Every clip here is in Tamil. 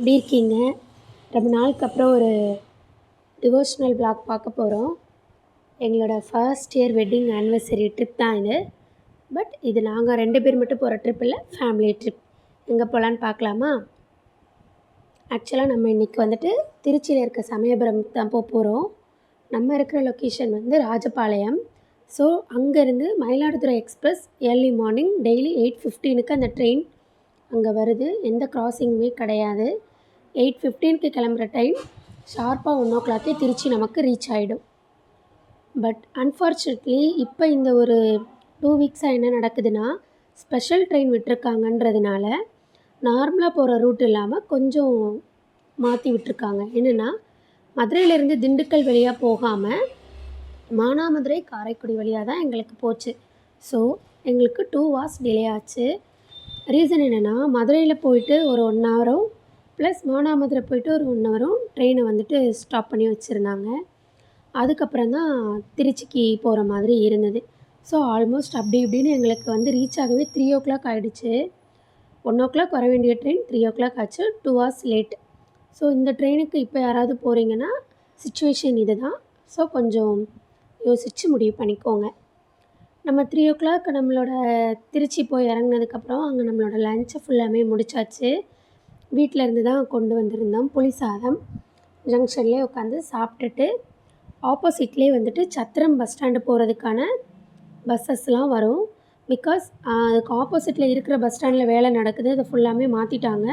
எப்படி இருக்கீங்க? ரொம்ப நாளுக்கு அப்புறம் ஒரு டிவோஷனல் vlog பார்க்க போகிறோம். எங்களோட first year wedding anniversary trip தான் இது. பட் இது நாங்கள் 2 பேர் மட்டும் போகிற ட்ரிப் இல்லை, ஃபேமிலி ட்ரிப். எங்கே போகலான்னு பார்க்கலாமா? ஆக்சுவலாக நம்ம இன்றைக்கி வந்துட்டு திருச்சியில் இருக்க சமயபுரம் தான் போகிறோம். நம்ம இருக்கிற லொக்கேஷன் வந்து ராஜபாளையம். ஸோ அங்கேருந்து Mayiladuthurai express early morning daily 8:15க்கு அந்த ட்ரெயின் அங்கே வருது. எந்த கிராசிங்குமே கிடையாது. 8:15க்கு கிளம்புற டைம் ஷார்ப்பாக 1 o'clock திருச்சி நமக்கு ரீச் ஆகிடும். பட் அன்ஃபார்ச்சுனேட்லி இப்போ இந்த ஒரு 2 வீக்ஸாக என்ன நடக்குதுன்னா, ஸ்பெஷல் ட்ரெயின் விட்டுருக்காங்கன்றதுனால நார்மலாக போகிற ரூட் இல்லாமல் கொஞ்சம் மாற்றி விட்டுருக்காங்க. என்னென்னா, மதுரையிலேருந்து திண்டுக்கல் வழியாக போகாமல் மானாமதுரை காரைக்குடி வழியாக தான் எங்களுக்கு போச்சு. ஸோ எங்களுக்கு 2 hours டிலே ஆச்சு. ரீசன் என்னென்னா, மதுரையில் போயிட்டு ஒரு 1 hour ப்ளஸ் மானாமதுரை போயிட்டு ஒரு 1 hour ட்ரெயினை வந்துட்டு ஸ்டாப் பண்ணி வச்சுருந்தாங்க. அதுக்கப்புறம் தான் திருச்சிக்கு போகிற மாதிரி இருந்தது. ஸோ ஆல்மோஸ்ட் அப்படி இப்படின்னு எங்களுக்கு வந்து ரீச் ஆகவே 3 o'clock ஆகிடுச்சு. 1 o'clock வர வேண்டிய ட்ரெயின் 3 o'clock ஆச்சு. 2 hours லேட். ஸோ இந்த ட்ரெயினுக்கு இப்போ யாராவது போகிறீங்கன்னா சிச்சுவேஷன் இது தான். ஸோ கொஞ்சம் யோசித்து முடிவு பண்ணிக்கோங்க. நம்ம 3 o'clock நம்மளோட திருச்சி போய் இறங்குனதுக்கப்புறம் அங்கே நம்மளோட லஞ்சை ஃபுல்லாமே முடிச்சாச்சு. வீட்டில் இருந்து தான் கொண்டு வந்திருந்தோம் புளி சாதம். ஜங்ஷன்லேயே உட்காந்து சாப்பிட்டுட்டு ஆப்போசிட்லேயே வந்துட்டு சத்திரம் பஸ் ஸ்டாண்டு போகிறதுக்கான பஸ்ஸஸ்லாம் வரும். பிகாஸ் அதுக்கு ஆப்போசிட்டில் இருக்கிற பஸ் ஸ்டாண்டில் வேலை நடக்குது. அதை ஃபுல்லாமே மாற்றிட்டாங்க.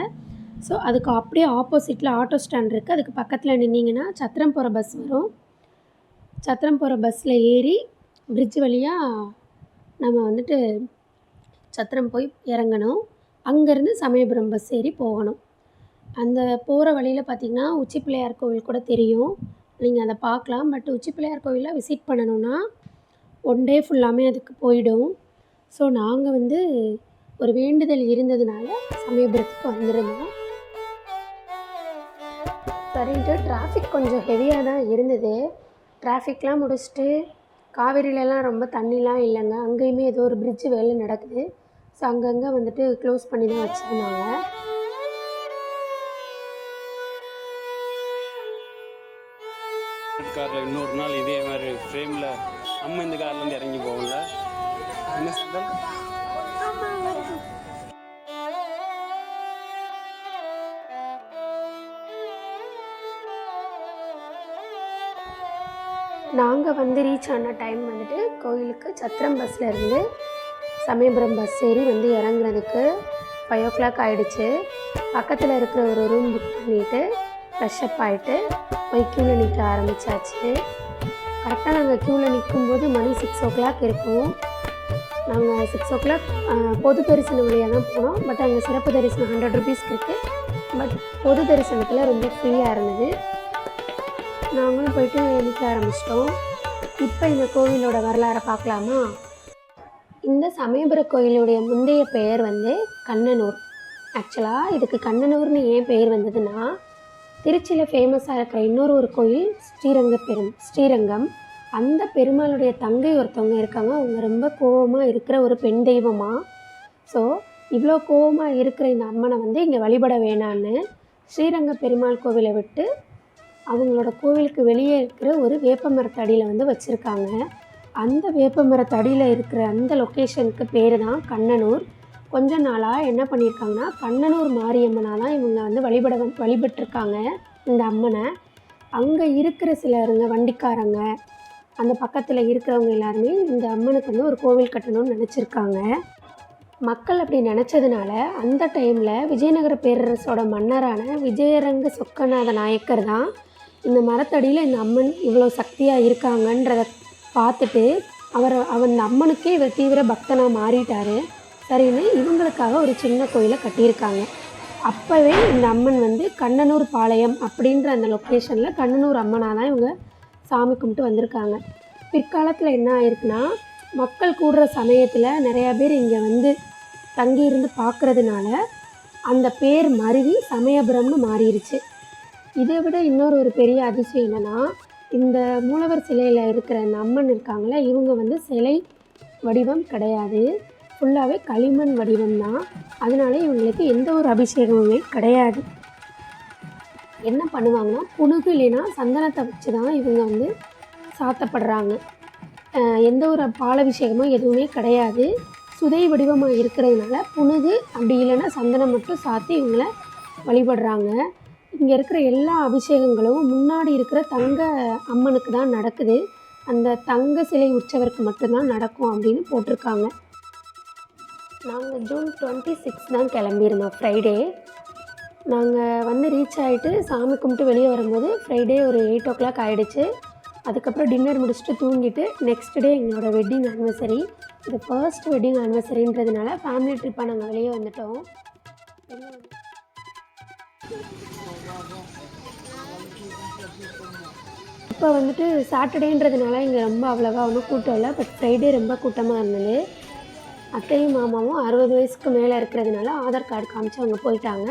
ஸோ அதுக்கு அப்படியே ஆப்போசிட்டில் ஆட்டோ ஸ்டாண்ட் இருக்குது. அதுக்கு பக்கத்தில் நின்னிங்கன்னா சத்திரம் போகிற பஸ் வரும். சத்திரம் போகிற பஸ்ஸில் ஏறி பிரிட்ஜ் வழியாக நம்ம வந்துட்டு சத்திரம் போய் இறங்கணும். அங்கேருந்து சமயபுரம் பஸ் ஏறி போகணும். அந்த போகிற வழியில் பார்த்திங்கன்னா உச்சி பிள்ளையார் கோவில் கூட தெரியும். நீங்கள் அதை பார்க்கலாம். பட் உச்சி பிள்ளையார் கோவிலில் விசிட் பண்ணணுன்னா 1 day ஃபுல்லாமே அதுக்கு போயிடும். ஸோ நாங்கள் வந்து ஒரு வேண்டுதல் இருந்ததுனால சமயபுரத்துக்கு வந்திருந்தோம். சரின்ட்டு டிராஃபிக் கொஞ்சம் ஹெவியாக தான் இருந்தது. டிராஃபிக்லாம் முடிச்சுட்டு காவேரியிலலாம் ரொம்ப தண்ணிலாம் இல்லைங்க. அங்கேயுமே ஏதோ ஒரு பிரிட்ஜு வேலை நடக்குது. ஸோ அங்கங்கே வந்துட்டு க்ளோஸ் பண்ணி தான் வச்சுருந்தாங்க. காரில் இன்னொரு நாள் இதே மாதிரி ஃப்ரேமில் நம்ம இந்த கார்லேருந்து இறங்கி போகல. என்ன சொல்கிறேன், நாங்கள் வந்து ரீச் ஆன டைம் வந்துட்டு கோயிலுக்கு சத்திரம் பஸ்ஸில் இருந்து சமயபுரம் பஸ் ஏறி வந்து இறங்குறதுக்கு 5 o'clock ஆகிடுச்சு. பக்கத்தில் இருக்கிற ஒரு ரூம் புக் பண்ணிவிட்டு ஃப்ரெஷ்அப் ஆகிட்டு போய் க்யூவில் நிற்க ஆரம்பித்தாச்சு. கரெக்டாக நாங்கள் க்யூவில் நிற்கும்போது மணி 6 o'clock இருக்கும். நாங்கள் 6 o'clock பொது தரிசனம் வழியாக தான் போனோம். பட் அங்கே சிறப்பு தரிசனம் 100 rupees இருக்குது. பட் பொது தரிசனத்தில் ரொம்ப ஃப்ரீயாக இருந்தது. நாங்களும் போயிட்டு நிற்க ஆரம்பிச்சிட்டோம். இப்போ இந்த கோவிலோட வரலாறை பார்க்கலாமா? இந்த சமயபுர கோயிலுடைய முந்தைய பெயர் வந்து கண்ணனூர். ஆக்சுவலாக இதுக்கு கண்ணனூர்னு ஏன் பெயர் வந்ததுன்னா, திருச்சியில் ஃபேமஸாக இருக்கிற இன்னொரு கோயில் ஸ்ரீரங்கம். அந்த பெருமாளுடைய தங்கை ஒருத்தவங்க இருக்காங்க. அவங்க ரொம்ப கோபமாக இருக்கிற ஒரு பெண் தெய்வமாக. ஸோ இவ்வளோ கோபமாக இருக்கிற இந்த அம்மனை வந்து இங்கே வழிபட வேணான்னு ஸ்ரீரங்க பெருமாள் கோவிலை விட்டு அவங்களோட கோவிலுக்கு வெளியே இருக்கிற ஒரு வேப்ப மரத்தடியில் வந்து வச்சுருக்காங்க. அந்த வேப்ப மரத்தடியில் இருக்கிற அந்த லொக்கேஷனுக்கு பேர் தான் கண்ணனூர். கொஞ்ச நாளாக என்ன பண்ணியிருக்காங்கன்னா, கண்ணனூர் மாரியம்மனாக தான் இவங்க வந்து வழிபட்டிருக்காங்க இந்த அம்மனை. அங்கே இருக்கிற சிலருங்க வண்டிக்காரங்க, அந்த பக்கத்தில் இருக்கிறவங்க எல்லாருமே இந்த அம்மனுக்கு வந்து ஒரு கோவில் கட்டணும்னு நினச்சிருக்காங்க. மக்கள் அப்படி நினச்சதுனால அந்த டைமில் விஜயநகர பேரரசோட மன்னரான விஜயரங்க சொக்கநாத நாயக்கர் தான் இந்த மரத்தடியில் இந்த அம்மன் இவ்வளோ சக்தியாக இருக்காங்கன்றதை பார்த்துட்டு அந்த அம்மனுக்கே இவர் தீவிர பக்தனாக மாறிட்டார். சரின்னு இவங்களுக்காக ஒரு சின்ன கோயிலை கட்டியிருக்காங்க. அப்போவே இந்த அம்மன் வந்து கண்ணனூர் பாளையம் அப்படின்ற அந்த லொக்கேஷனில் கண்ணனூர் அம்மனாக தான் இவங்க சாமி கும்பிட்டு வந்திருக்காங்க. பிற்காலத்தில் என்ன ஆயிருக்குன்னா, மக்கள் கூடுற சமயத்தில் நிறையா பேர் இங்கே வந்து தங்கியிருந்து பார்க்குறதுனால அந்த பேர் மருவி சமயபுரம்னு மாறிடுச்சு. இதை விட இன்னொரு பெரிய அதிசயம் என்னென்னா, இந்த மூலவர் சிலையில் இருக்கிற அந்த அம்மன் இருக்காங்களே, இவங்க வந்து சிலை வடிவம் கிடையாது. ஃபுல்லாகவே களிமண் வடிவம் தான். அதனால இவங்களுக்கு எந்த ஒரு அபிஷேகமுமே கிடையாது. என்ன பண்ணுவாங்கன்னா, புனுகு இல்லைன்னா சந்தனத்தை வச்சு தான் இவங்க வந்து சாத்தப்படுறாங்க. எந்த ஒரு பாலாபிஷேகமோ எதுவுமே கிடையாது. சுதை வடிவமாக இருக்கிறதுனால புனுகு அப்படி இல்லைன்னா சந்தனம் மட்டும் சாத்தி இவங்கள வழிபடுறாங்க. இங்கே இருக்கிற எல்லா அபிஷேகங்களும் முன்னாடி இருக்கிற தங்க அம்மனுக்கு தான் நடக்குது. அந்த தங்க சிலை உற்சவருக்கு மட்டும்தான் நடக்கும் அப்படின்னு போட்டிருக்காங்க. நாங்கள் ஜூன் 26 தான் கிளம்பியிருந்தோம், ஃப்ரைடே. நாங்கள் வந்து ரீச் ஆகிட்டு சாமி கும்பிட்டு வெளியே வரும்போது ஃப்ரைடே ஒரு 8 o'clock ஆகிடுச்சு. அதுக்கப்புறம் டின்னர் முடிச்சுட்டு தூங்கிட்டு நெக்ஸ்ட் டே எங்களோட வெட்டிங் ஆனிவர்சரி. இது ஃபர்ஸ்ட் வெட்டிங் ஆனிவர்சரின்றதுனால ஃபேமிலி ட்ரிப்பாக நாங்கள் வெளியே வந்துட்டோம். இப்போ வந்துட்டு சாட்டர்டேன்றதுனால இங்கே ரொம்ப அவ்வளோவா ஒன்றும் கூட்டம் இல்லை. பட் ஃப்ரைடே ரொம்ப கூட்டமாக இருந்தது. அத்தையும் மாமாவும் 60 வயசுக்கு மேலே இருக்கிறதுனால ஆதார் கார்டு காமிச்சு அவங்க போயிட்டாங்க.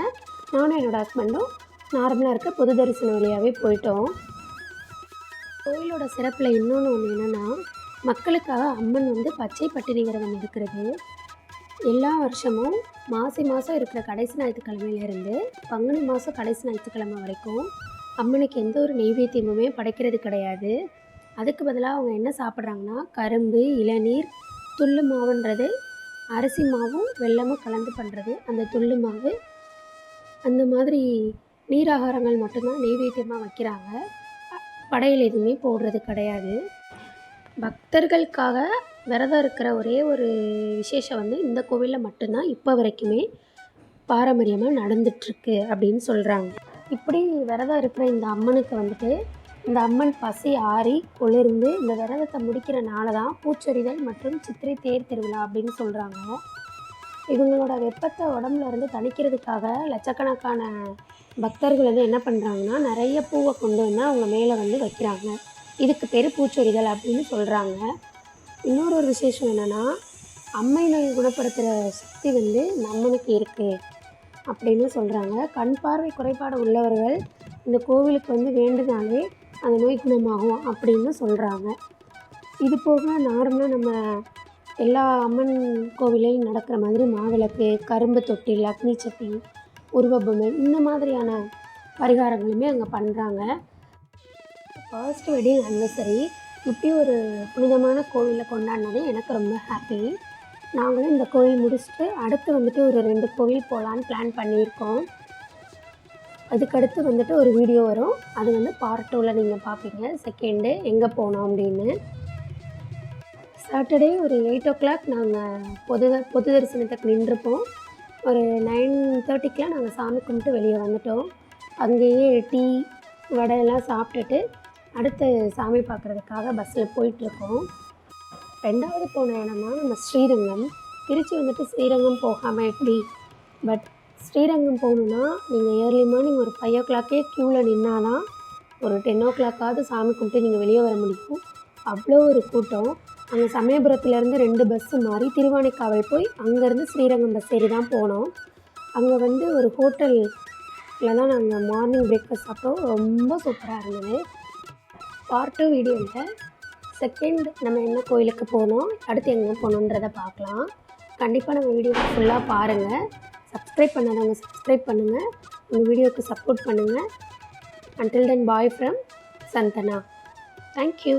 நானும் என்னோடய ஹஸ்பண்டும் நார்மலாக இருக்க பொது தரிசன வழியாகவே போயிட்டோம். கோயிலோட சிறப்பில் இன்னொன்று ஒன்று என்னென்னா, மக்களுக்காக அம்மன் வந்து பச்சை பட்டினி விரதம் இருக்கிறது. எல்லா வருஷமும் மாசி மாதம் இருக்கிற கடைசி ஞாயிற்றுக்கிழமையிலேருந்து பங்குனி மாதம் கடைசி ஞாயிற்றுக்கிழமை வரைக்கும் அம்மனுக்கு எந்த ஒரு நெய்வேத்தியமுமே படைக்கிறது கிடையாது. அதுக்கு பதிலாக அவங்க என்ன சாப்பிட்றாங்கன்னா, கரும்பு, இளநீர், துள்ளு மாவுன்றது அரிசி மாவும் வெல்லமும் கலந்து பண்ணுறது அந்த துள்ளு மாவு, அந்த மாதிரி நீராகாரங்கள் மட்டும்தான் நெய்வேத்தியமாக வைக்கிறாங்க. படையல் எதுவுமே போடுறது கிடையாது. பக்தர்களுக்காக விரதம் இருக்கிற ஒரே ஒரு விசேஷம் வந்து இந்த கோவிலில் மட்டும்தான் இப்போ வரைக்குமே பாரம்பரியமாக நடந்துட்டுருக்கு அப்படின்னு சொல்கிறாங்க. இப்படி விரதம் இருக்கிற இந்த அம்மனுக்கு வந்துட்டு இந்த அம்மன் பசி ஆறி குளிர்ந்து இந்த விரதத்தை முடிக்கிற நாளை தான் பூச்சொரிதல் மற்றும் சித்திரை தேர் திருவிழா அப்படின்னு சொல்கிறாங்க. இவங்களோட வெப்பத்தை உடம்புல இருந்து தணிக்கிறதுக்காக லட்சக்கணக்கான பக்தர்கள் வந்து என்ன பண்ணுறாங்கன்னா, நிறைய பூவை கொண்டு வந்து அவங்க மேலே வந்து வைக்கிறாங்க. இதுக்கு பேர் பூச்சொரிதல் அப்படின்னு சொல்கிறாங்க. இன்னொரு விசேஷம் என்னென்னா, அம்மை நோய் குணப்படுத்துகிற சக்தி வந்து இந்த அம்மனுக்கு இருக்குது அப்படின்னு சொல்கிறாங்க. கண் பார்வை குறைபாடு உள்ளவர்கள் இந்த கோவிலுக்கு வந்து வேண்டுனாலே அந்த நோய் குணமாகும் அப்படின்னு சொல்கிறாங்க. இது போக நார்மலாக நம்ம எல்லா அம்மன் கோவிலையும் நடக்கிற மாதிரி மாவிளக்கு, கரும்பு தொட்டில், அக்னி சட்டி, உருவபொம்மை இந்த மாதிரியான பரிகாரங்களுமே அங்கே பண்ணுறாங்க. ஃபர்ஸ்ட் வெட்டிங் ஆனிவர்சரி இப்படி ஒரு புனிதமான கோவிலில் கொண்டாடினது எனக்கு ரொம்ப ஹாப்பி. நாங்களும் இந்த கோவில் முடிச்சுட்டு அடுத்து வந்துட்டு ஒரு 2 கோவில் போகலான்னு பிளான் பண்ணியிருக்கோம். அதுக்கடுத்து வந்துட்டு ஒரு வீடியோ வரும். அது வந்து பார்ட் 2ல் நீங்கள் பார்ப்பீங்க. செகண்டு எங்கே போனோம் அப்படின்னு. சாட்டர்டே ஒரு 8 o'clock நாங்கள் பொது தரிசனத்துக்கு நின்றுப்போம். ஒரு 9:30க்கெலாம் நாங்கள் சாமி கும்பிட்டு வெளியே வந்துட்டோம். அங்கேயே டீ வடையெல்லாம் சாப்பிட்டுட்டு அடுத்து சாமி பார்க்குறதுக்காக பஸ்ஸில் போயிட்டுருக்கோம். 2வது போன இடமா நம்ம ஸ்ரீரங்கம். திருச்சி வந்துட்டு ஸ்ரீரங்கம் போகாமல் எப்படி? பட் ஸ்ரீரங்கம் போகணுன்னா நீங்கள் ஏர்லி மார்னிங் ஒரு 5 o'clockே க்யூவில் நின்னா தான் ஒரு 10 o'clock சாமி கும்பிட்டு நீங்கள் வெளியே வர முடியும். அவ்வளோ ஒரு கூட்டம். அங்கே சமயபுரத்துலேருந்து 2 பஸ்ஸு மாறி திருவானைக்காவல் போய் அங்கேருந்து ஸ்ரீரங்கம் பஸ் ஏறி தான் போனோம். அங்கே வந்து ஒரு ஹோட்டலில் தான் நாங்கள் மார்னிங் பிரேக்ஃபாஸ்ட் சாப்பிட்டோம். ரொம்ப சூப்பராக இருந்தது. பார்ட் 2 வீடியோவில் செகண்ட் நம்ம என்ன கோயிலுக்கு போனோம், அடுத்து எங்கே போகணுன்றதை பார்க்கலாம். கண்டிப்பாக நம்ம வீடியோவை ஃபுல்லாக பாருங்கள். சப்ஸ்கிரைப் பண்ணாதவங்க சப்ஸ்கிரைப் பண்ணுங்கள். இந்த வீடியோவுக்கு சப்போர்ட் பண்ணுங்கள். Until then, bye from Santana. Thank you.